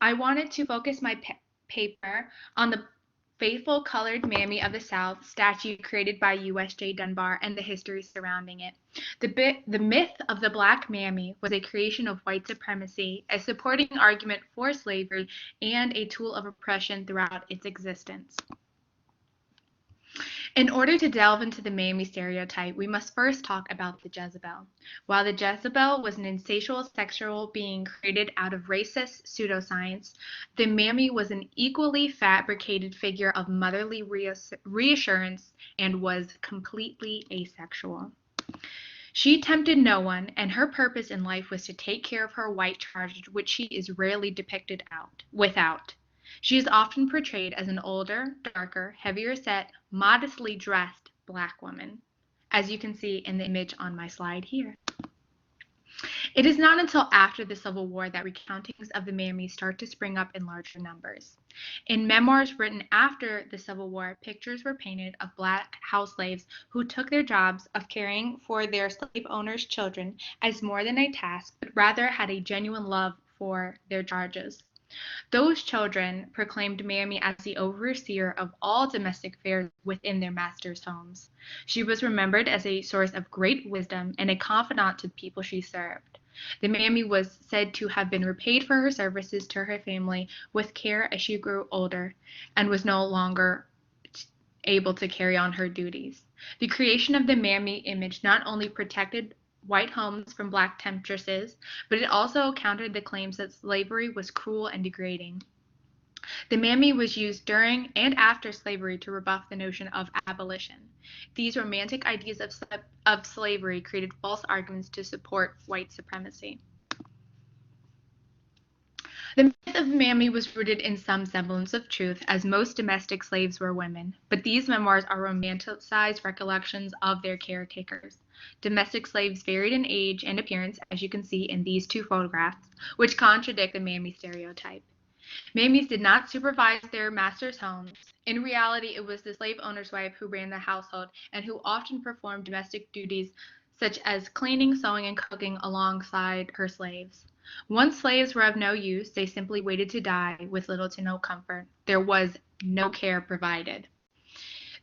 I wanted to focus my paper on the faithful colored Mammy of the South statue created by USJ Dunbar and the history surrounding it. The myth of the Black Mammy was a creation of white supremacy, a supporting argument for slavery, and a tool of oppression throughout its existence. In order to delve into the Mammy stereotype, we must first talk about the Jezebel. While the Jezebel was an insatiable sexual being created out of racist pseudoscience, the Mammy was an equally fabricated figure of motherly reassurance and was completely asexual. She tempted no one, and her purpose in life was to take care of her white charge, which she is rarely depicted without. She is often portrayed as an older, darker, heavier set, modestly dressed Black woman, as you can see in the image on my slide here. It is not until after the Civil War that recountings of the Mammy start to spring up in larger numbers. In memoirs written after the Civil War, pictures were painted of Black house slaves who took their jobs of caring for their slave owners' children as more than a task, but rather had a genuine love for their charges. Those children proclaimed Mammy as the overseer of all domestic affairs within their masters' homes. She was remembered as a source of great wisdom and a confidant to the people she served. The Mammy was said to have been repaid for her services to her family with care as she grew older and was no longer able to carry on her duties. The creation of the Mammy image not only protected white homes from Black temptresses, but it also countered the claims that slavery was cruel and degrading. The Mammy was used during and after slavery to rebuff the notion of abolition. These romantic ideas of slavery created false arguments to support white supremacy. The myth of Mammy was rooted in some semblance of truth, as most domestic slaves were women, but these memoirs are romanticized recollections of their caretakers. Domestic slaves varied in age and appearance, as you can see in these two photographs, which contradict the Mammy stereotype. Mammies did not supervise their masters' homes. In reality, it was the slave owner's wife who ran the household and who often performed domestic duties such as cleaning, sewing, and cooking alongside her slaves. Once slaves were of no use, they simply waited to die with little to no comfort. There was no care provided.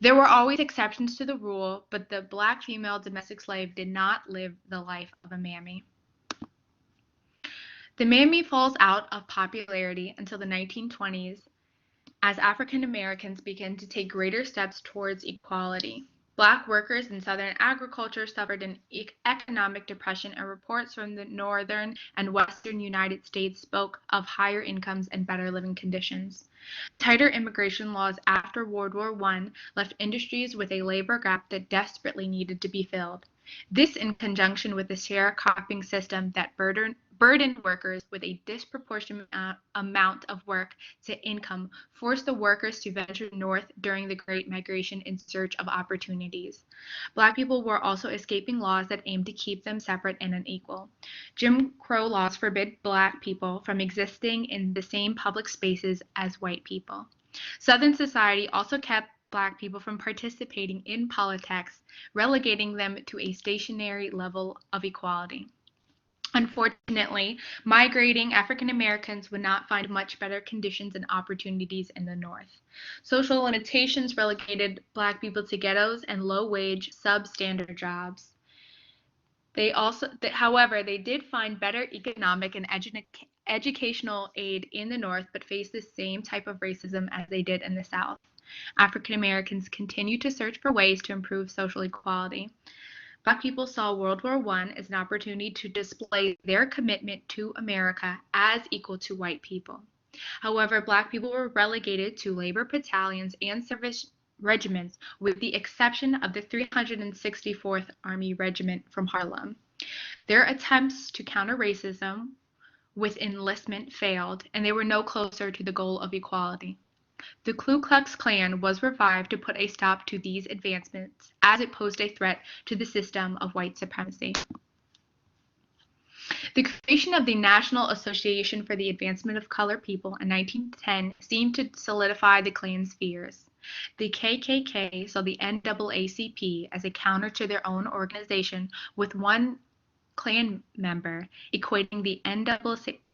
There were always exceptions to the rule, but the Black female domestic slave did not live the life of a mammy. The mammy falls out of popularity until the 1920s as African Americans began to take greater steps towards equality. Black workers in Southern agriculture suffered an economic depression, and reports from the northern and western United States spoke of higher incomes and better living conditions. Tighter immigration laws after World War I left industries with a labor gap that desperately needed to be filled. This, in conjunction with the sharecropping system that burdened workers with a disproportionate amount of work to income, forced the workers to venture north during the Great Migration in search of opportunities. Black people were also escaping laws that aimed to keep them separate and unequal. Jim Crow laws forbid Black people from existing in the same public spaces as white people. Southern society also kept Black people from participating in politics, relegating them to a stationary level of equality. Unfortunately, migrating African Americans would not find much better conditions and opportunities in the North. Social limitations relegated Black people to ghettos and low-wage, substandard jobs. However, they did find better economic and educational aid in the North, but faced the same type of racism as they did in the South. African Americans continued to search for ways to improve social equality. Black people saw World War I as an opportunity to display their commitment to America as equal to white people. However, Black people were relegated to labor battalions and service regiments, with the exception of the 364th Army Regiment from Harlem. Their attempts to counter racism with enlistment failed, and they were no closer to the goal of equality. The Ku Klux Klan was revived to put a stop to these advancements, as it posed a threat to the system of white supremacy. The creation of the National Association for the Advancement of Colored People in 1910 seemed to solidify the Klan's fears. The KKK saw the NAACP as a counter to their own organization, with one Klan member equating the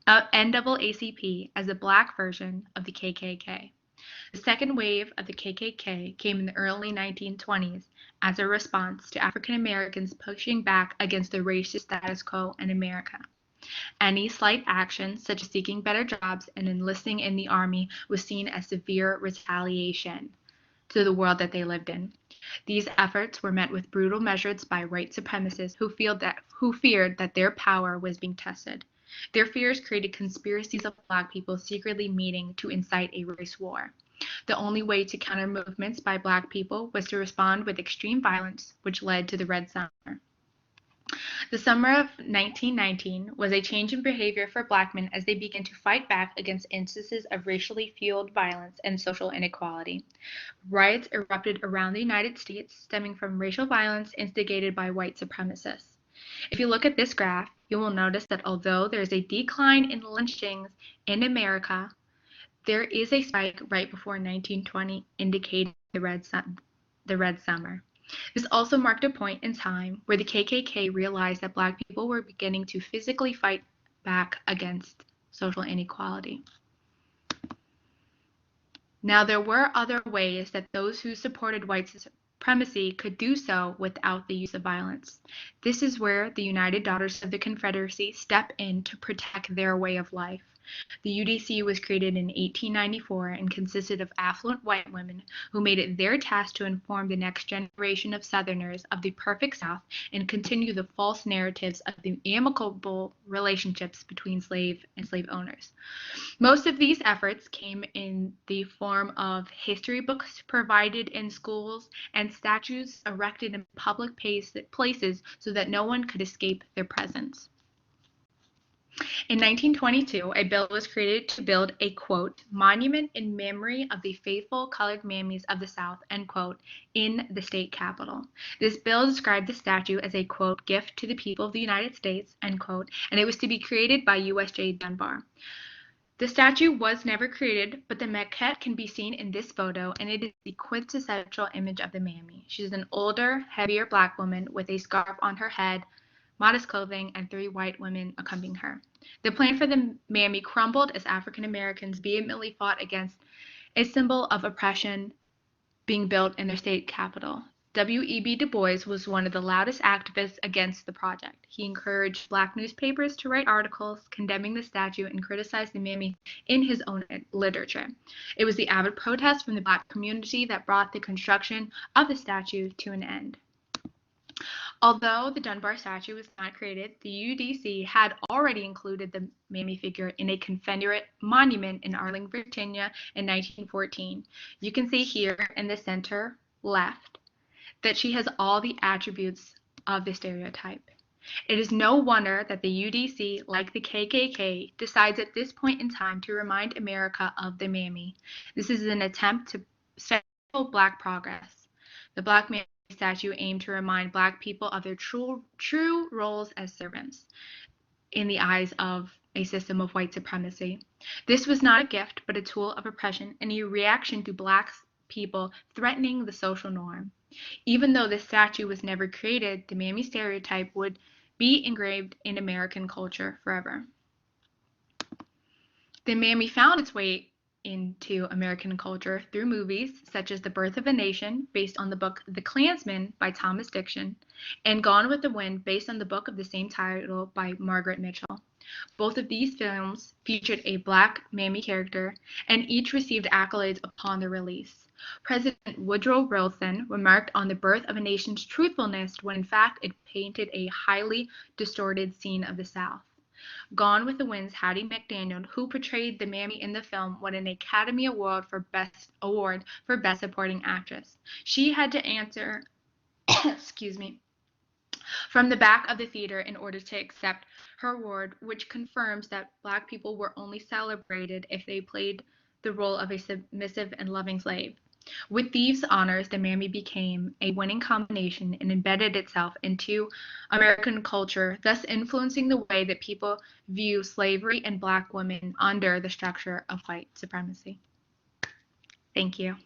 NAACP as a black version of the KKK. The second wave of the KKK came in the early 1920s as a response to African Americans pushing back against the racist status quo in America. Any slight action, such as seeking better jobs and enlisting in the army, was seen as severe retaliation to the world that they lived in. These efforts were met with brutal measures by white supremacists who feared that their power was being tested. Their fears created conspiracies of black people secretly meeting to incite a race war. The only way to counter movements by black people was to respond with extreme violence, which led to the Red Summer. The summer of 1919 was a change in behavior for black men as they began to fight back against instances of racially fueled violence and social inequality. Riots erupted around the United States stemming from racial violence instigated by white supremacists. If you look at this graph, you will notice that although there is a decline in lynchings in America, there is a spike right before 1920 indicating the Red Summer. This also marked a point in time where the KKK realized that black people were beginning to physically fight back against social inequality. Now, there were other ways that those who supported white supremacy could do so without the use of violence. This is where the United Daughters of the Confederacy step in to protect their way of life. The UDC was created in 1894 and consisted of affluent white women who made it their task to inform the next generation of Southerners of the perfect South and continue the false narratives of the amicable relationships between slave and slave owners. Most of these efforts came in the form of history books provided in schools and statues erected in public places so that no one could escape their presence. In 1922, a bill was created to build a, quote, monument in memory of the faithful colored mammies of the South, end quote, in the state capitol. This bill described the statue as a, quote, gift to the people of the United States, end quote, and it was to be created by U.S.J. Dunbar. The statue was never created, but the maquette can be seen in this photo, and it is the quintessential image of the mammy. She's an older, heavier black woman with a scarf on her head, modest clothing, and 3 white women accompanying her. The plan for the mammy crumbled as African Americans vehemently fought against a symbol of oppression being built in their state capital. W.E.B. Du Bois was one of the loudest activists against the project. He encouraged black newspapers to write articles condemning the statue and criticized the mammy in his own literature. It was the avid protest from the black community that brought the construction of the statue to an end. Although the Dunbar statue was not created, the UDC had already included the mammy figure in a Confederate monument in Arlington, Virginia in 1914. You can see here in the center left that she has all the attributes of the stereotype. It is no wonder that the UDC, like the KKK, decides at this point in time to remind America of the mammy. This is an attempt to signal black progress. The Black Mammy statue aimed to remind black people of their true roles as servants in the eyes of a system of white supremacy. This was not a gift, but a tool of oppression and a reaction to black people threatening the social norm. Even though this statue was never created, the mammy stereotype would be engraved in American culture forever. The mammy found its way into American culture through movies such as The Birth of a Nation, based on the book The Klansman by Thomas Dixon, and Gone with the Wind, based on the book of the same title by Margaret Mitchell. Both of these films featured a black mammy character, and each received accolades upon their release. President Woodrow Wilson remarked on The Birth of a Nation's truthfulness when in fact it painted a highly distorted scene of the South. Gone with the Wind's Hattie McDaniel, who portrayed the mammy in the film, won an Academy Award for Best Supporting Actress. She had to answer, from the back of the theater in order to accept her award, which confirms that black people were only celebrated if they played the role of a submissive and loving slave. With these honors, the mammy became a winning combination and embedded itself into American culture, thus influencing the way that people view slavery and black women under the structure of white supremacy. Thank you.